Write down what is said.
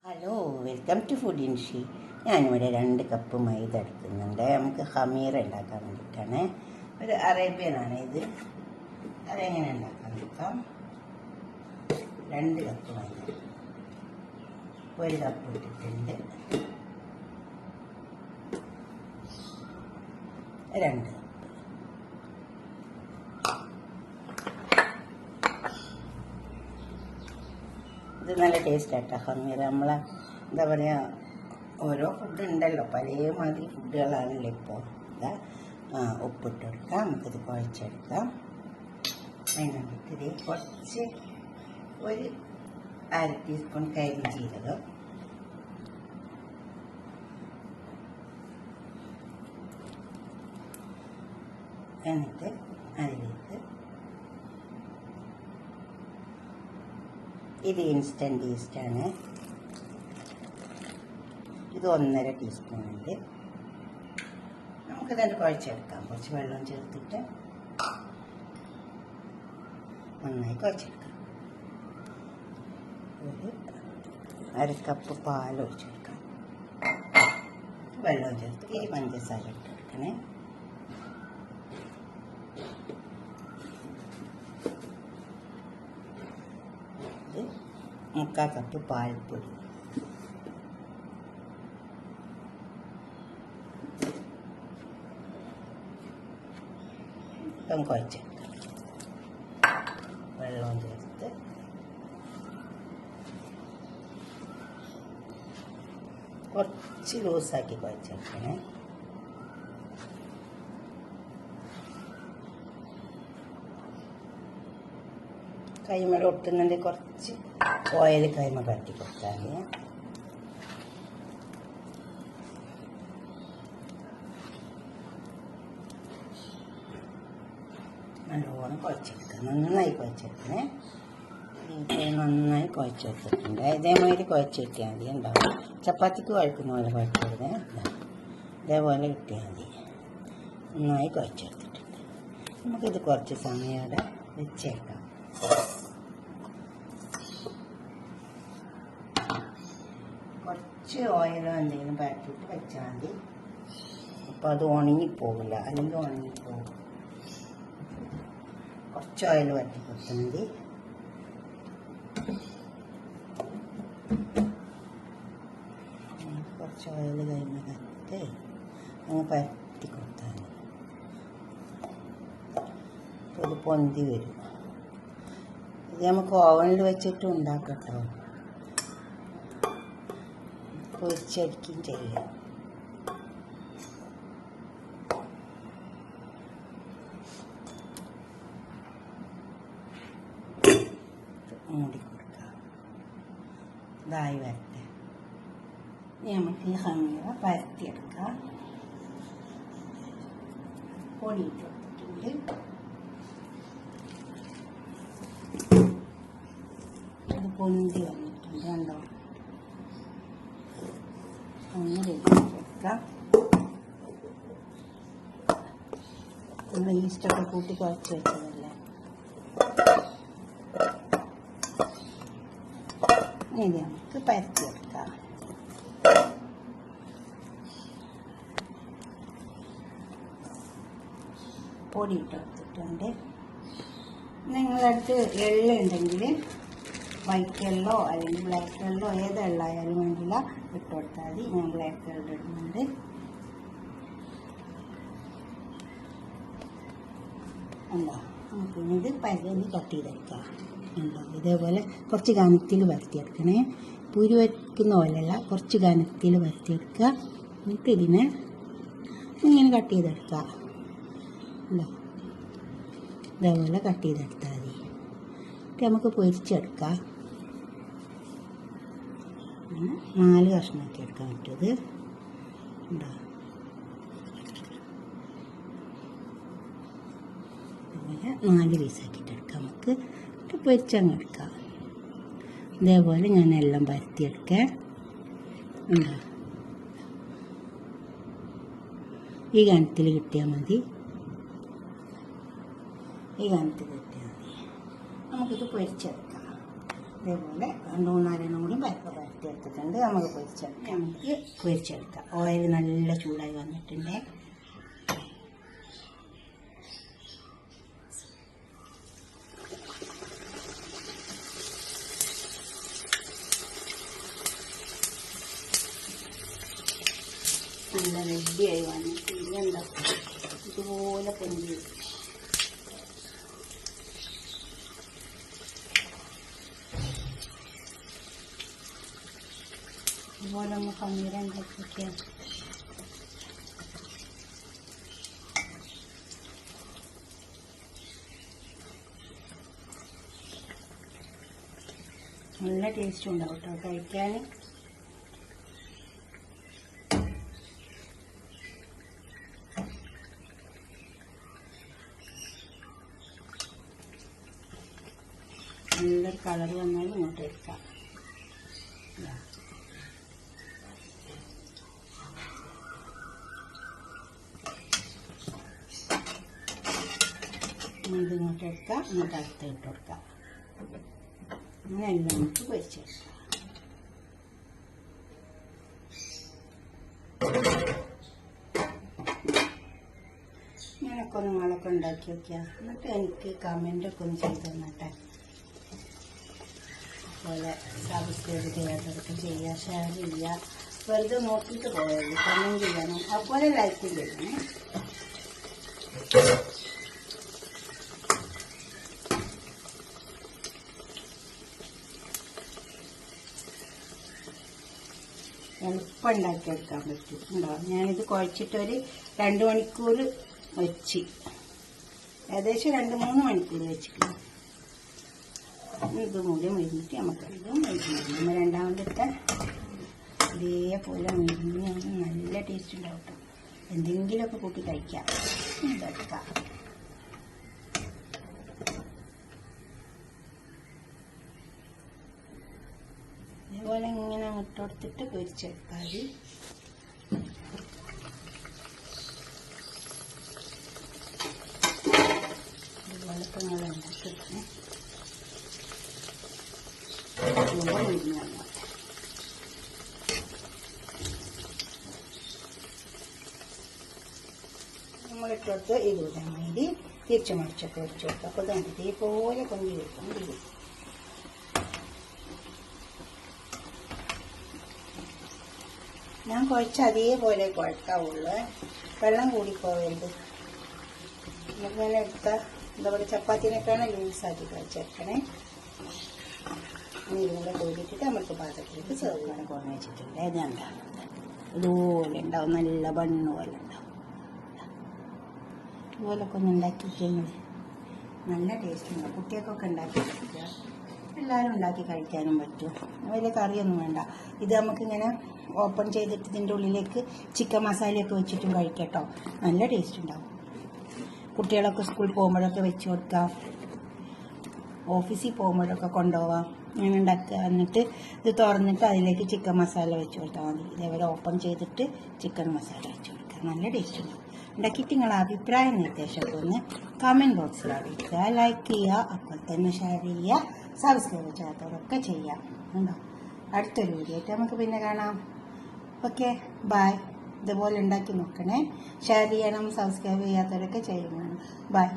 Hello, welcome to food ഇൻഷി. ഞാനിവിടെ 2 cup മൈദ എടുക്കുന്നുണ്ട്. നമുക്ക് ഹമീർ ഉണ്ടാക്കാൻ വേണ്ടിയിട്ടാണ്. ഒരു അറേബ്യനാണ് ഇത്. അതെങ്ങനെ ഉണ്ടാക്കാൻ നോക്കാം. 2 കപ്പ് മൈദ, 1 കപ്പ് ഇട്ടിട്ടുണ്ട്. 2 ഇത് നല്ല ടേസ്റ്റ് ആട്ടോ ഹമീർ. നമ്മളെ എന്താ പറയുക, ഓരോ ഫുഡ് ഉണ്ടല്ലോ, പല മാതിരി ഫുഡുകളാണല്ലോ ഇപ്പോൾ. ഇതാ ഉപ്പിട്ട് കൊടുക്കാം. നമുക്കിത് കുഴച്ചെടുക്കാം. അതിനകത്ത് ഇത് കുറച്ച് ഒരു 1/2 ടീസ്പൂൺ കരിഞ്ജീരകം, എന്നിട്ട് അതിലേക്ക് ഇത് ഇൻസ്റ്റൻറ്റ് ഈസ്റ്റാണ്. ഇത് 1.5 ടീസ്പൂൺ ഉണ്ട്. നമുക്കിത് കുഴച്ചെടുക്കാം. കുറച്ച് വെള്ളം ചേർത്തിട്ട് നന്നായി കുഴച്ചെടുക്കാം. ഒരു 1/2 കപ്പ് പാൽ ഒഴിച്ചെടുക്കാം. വെള്ളം ചേർത്ത് ഇനി പഞ്ചസാര ഇട്ടെടുക്കണേ. ഇത് 1/4 കപ്പ് പാൽപ്പൊടി, കുഴച്ചെടുക്കാം. വെള്ളം ചേർത്ത് കുറച്ച് ലൂസാക്കി കുഴച്ചെടുക്കണേ. കൈമ ഒട്ടുന്നുണ്ട്. കുറച്ച് ഓയിൽ കൈമ പറ്റി കൊടുത്താൽ നല്ലോണം കുഴച്ചെടുക്കുക. നന്നായി കുഴച്ചെടുക്കണേ. നന്നായി കുഴച്ചെടുത്തിട്ടുണ്ട്. ഇതേമാതിരി കുഴച്ചിട്ടിയാൽ മതി. ഉണ്ടാവും ചപ്പാത്തിക്ക് കുഴക്കുന്ന പോലെ കുഴക്കരുത്. ഇതേപോലെ കിട്ടിയാൽ മതി. നന്നായി കുഴച്ചെടുത്തിട്ടുണ്ട്. നമുക്കിത് കുറച്ച് സമയം അവിടെ വെച്ചേക്കാം. കുറച്ച് ഓയിലോ എന്തെങ്കിലും പരത്തിയിട്ട് വെച്ചാൽ മതി. അപ്പോൾ അത് ഉണങ്ങിപ്പോകില്ല, അല്ലെങ്കിൽ ഉണങ്ങിപ്പോകും. കുറച്ച് ഓയിൽ പറ്റി കൊടുത്താൽ മതി. കുറച്ച് ഓയിൽ കഴിഞ്ഞിട്ട് അങ്ങ് പരത്തി കൊടുത്താൽ മതി. ഇത് പൊന്തി വരും. ഇത് നമുക്ക് ഓവനിൽ വെച്ചിട്ട് ഉണ്ടാക്കട്ടോ, പൊരിച്ചടിക്കുകയും ചെയ്യാം. മൂടി കൊടുക്കാം. ഇതായി വരട്ടെ. നമുക്ക് ഈ ഹമീറ പരത്തിയെടുക്കാം. പൊടിയിട്ട് കൊടുത്തിട്ടുണ്ട്. അത് പൊന്തി വന്നിട്ടുണ്ട്. കണ്ടോ? ഒന്ന് വെക്കാം. നമ്മൾ ഈസ്റ്റൊക്കെ കൂട്ടി കുഴച്ച് വെച്ചതല്ലേ. ഇനി നമുക്ക് പരത്തിയെടുക്കാം. പൊടിയിട്ട് എടുത്തിട്ടുണ്ട്. നിങ്ങളുടെ അടുത്ത് എള്ള് ഉണ്ടെങ്കിൽ വൈറ്റ് എള്ളോ അല്ലെങ്കിൽ ബ്ലാക്ക് എള്ളോ ഏത് എള്ളായാലും വേണ്ടില്ല, ഇട്ട് കൊടുത്താൽ മതി. ഞാൻ ബ്ലാക്ക് എള്ള് ഇടുന്നുണ്ട്. എന്താ നമുക്കിനി ഇത് പരന്ന് കട്ട് ചെയ്തെടുക്കാം. എന്താ ഇതേപോലെ കുറച്ച് കനത്തിൽ വരത്തിയെടുക്കണേ. പൂരി വയ്ക്കുന്ന പോലെയല്ല, കുറച്ച് കനത്തിൽ വരത്തിയെടുക്കുക. എന്നിട്ട് ഇതിനെ ഇങ്ങനെ കട്ട് ചെയ്തെടുക്കുക. എന്താ ഇതേപോലെ കട്ട് ചെയ്തെടുത്താൽ മതി. നമുക്ക് പൊരിച്ചെടുക്കാം. 4 കഷ്ണമാക്കി എടുക്കാൻ പറ്റുന്നത്. ഉണ്ടോ? ഇതുപോലെ 4 പീസാക്കിയിട്ട് എടുക്കാം. നമുക്ക് പൊരിച്ചങ്ങ് എടുക്കാം. ഇതേപോലെ ഞാൻ എല്ലാം പരത്തിയെടുക്കാം. ഉണ്ടോ? ഈ കനത്തിൽ കിട്ടിയാൽ മതി. ഈ കനത്തിൽ കിട്ടിയാൽ മതി. നമുക്കിത് പൊരിച്ചെടുക്കാം. ഇതേപോലെ 2-3 കൂടി പരിപ്പ് പരത്തിയെടുത്തിട്ടുണ്ട്. നമുക്ക് പൊരിച്ചെടുക്കാം. ഓയിൽ നല്ല ചൂടായി വന്നിട്ടുണ്ട്. നല്ല റെഡിയായി വന്നിട്ടുണ്ട്. എന്താ ഇതുപോലെ പൊന്തി ഇതുപോലെ ഒന്ന് പനീർ ഉണ്ടാക്കിയൊക്കെയാ. നല്ല ടേസ്റ്റ് ഉണ്ടാവും കേട്ടോ കഴിക്കാൻ. നല്ലൊരു കളർ വന്നാൽ ഇങ്ങോട്ട് എടുക്കാം. ഇതിങ്ങോട്ട് എടുക്കാം. എന്നിട്ട് അടുത്ത് ഇട്ട് കൊടുക്കാം. അങ്ങനെ എല്ലാം നമുക്ക് പൊരിച്ചെടുക്കാം. ഇങ്ങനെയൊക്കെ നിങ്ങളൊക്കെ ഉണ്ടാക്കി നോക്കിയാൽ എന്നിട്ട് എനിക്ക് കമൻ്റൊക്കെ ഒന്ന് ചെയ്ത് തന്നിട്ടെ. അതുപോലെ സബ്സ്ക്രൈബ് ചെയ്യാത്തവർക്ക് ചെയ്യുക, ഷെയർ ചെയ്യുക. വെറുതെ നോക്കിയിട്ട് പോയത് കമൻറ്റ് ചെയ്യണം. അതുപോലെ ലൈക്കും ചെയ്യണേ. എളുപ്പം ഉണ്ടാക്കിയെടുക്കാൻ പറ്റും. ഉണ്ടാവും. ഞാനിത് കുഴച്ചിട്ടൊരു 2 മണിക്കൂർ വെച്ച്, ഏകദേശം 2-3 മണിക്കൂർ വെച്ചിട്ടുണ്ട്. ഇത് മൂടി മുരിഞ്ഞിട്ട് നമുക്ക് ഇതും നമ്മൾ രണ്ടാമത്തെ ഇതേപോലെ മുരിഞ്ഞ് നല്ല ടേസ്റ്റ് ഉണ്ടാവും കേട്ടോ. എന്തെങ്കിലുമൊക്കെ കൂട്ടി കഴിക്കാം. ഇതെടുക്കാം. ഇതുപോലെ ഇങ്ങനെ ഇട്ടുകൊടുത്തിട്ട് പൊരിച്ചെടുക്കാം. ഇതുപോലെ ഇപ്പം നിങ്ങൾ ഉണ്ടാക്കിയെടുക്കണേ. നമ്മളിട്ടൊത്ത് ഇതുവിടാൻ വേണ്ടി തിരിച്ചു മറിച്ചൊക്കെ വെച്ച് കൊടുക്കും. അപ്പോൾ കണ്ടിട്ട് ഇതുപോലെ കൊഞ്ചി വെക്കും. ഞാൻ കുഴച്ച് അതേപോലെ കുഴക്കാവുള്ളൂ. വെള്ളം കൂടിപ്പോവരുത്. നമുക്കിങ്ങനെ എടുത്താൽ എന്താ പറയുക, ചപ്പാത്തിനൊക്കെയാണ് ലൂസാക്കി കുഴച്ചെടുക്കണേ. ഇതുകൂടെ കോരിയിട്ടിട്ട് നമുക്ക് പാത്രത്തിലേക്ക് സെർവ് കുറഞ്ഞ് വെച്ചിട്ടുണ്ട്. ഇതെന്താ ഇതുപോലെ ഉണ്ടാവും. നല്ല ബണ്ണ് പോലെ ഉണ്ടാവും. ഇതുപോലൊക്കെ ഒന്ന് ഉണ്ടാക്കിയിട്ടെങ്കിൽ നല്ല ടേസ്റ്റ് ഉണ്ടാവും. കുട്ടികൾക്കൊക്കെ ഉണ്ടാക്കി കഴിക്കുക. എല്ലാവരും ഉണ്ടാക്കി കഴിക്കാനും പറ്റും. വലിയ കറിയൊന്നും വേണ്ട. ഇത് നമുക്കിങ്ങനെ ഓപ്പൺ ചെയ്തിട്ട് ഇതിൻ്റെ ഉള്ളിലേക്ക് ചിക്കൻ മസാലയൊക്കെ വെച്ചിട്ടും കഴിക്കട്ടോ. നല്ല ടേസ്റ്റ് ഉണ്ടാവും. കുട്ടികളൊക്കെ സ്കൂളിൽ പോകുമ്പോഴൊക്കെ വെച്ച് കൊടുക്കാം. ഓഫീസിൽ പോകുമ്പോഴൊക്കെ കൊണ്ടുപോകാം. ഇങ്ങനെ ഉണ്ടാക്കുക. എന്നിട്ട് ഇത് തുറന്നിട്ട് അതിലേക്ക് ചിക്കൻ മസാല വെച്ച് കൊടുത്താൽ മതി. ഇതേപോലെ ഓപ്പൺ ചെയ്തിട്ട് ചിക്കൻ മസാല വെച്ച് കൊടുക്കുക. നല്ല ടേസ്റ്റ് ഉണ്ടാവും. ഉണ്ടാക്കിയിട്ട് നിങ്ങളുടെ അഭിപ്രായ നിർദ്ദേശമൊക്കെ ഒന്ന് കമൻറ്റ് ബോക്സിൽ അറിയിക്കുക. ലൈക്ക് ചെയ്യുക, അപ്പോൾ തന്നെ ഷെയർ ചെയ്യുക, സബ്സ്ക്രൈബ് ചെയ്യാത്തവരൊക്കെ ചെയ്യാം. ഉണ്ടോ? അടുത്തൊരു വീഡിയോ ആയിട്ട് നമുക്ക് പിന്നെ കാണാം. Okay, bye. ഇതുപോലെ ഉണ്ടാക്കി നോക്കണേ. ഷെയർ ചെയ്യണം, സബ്സ്ക്രൈബ് ചെയ്യാത്തവരൊക്കെ ചെയ്യണം. ബൈ.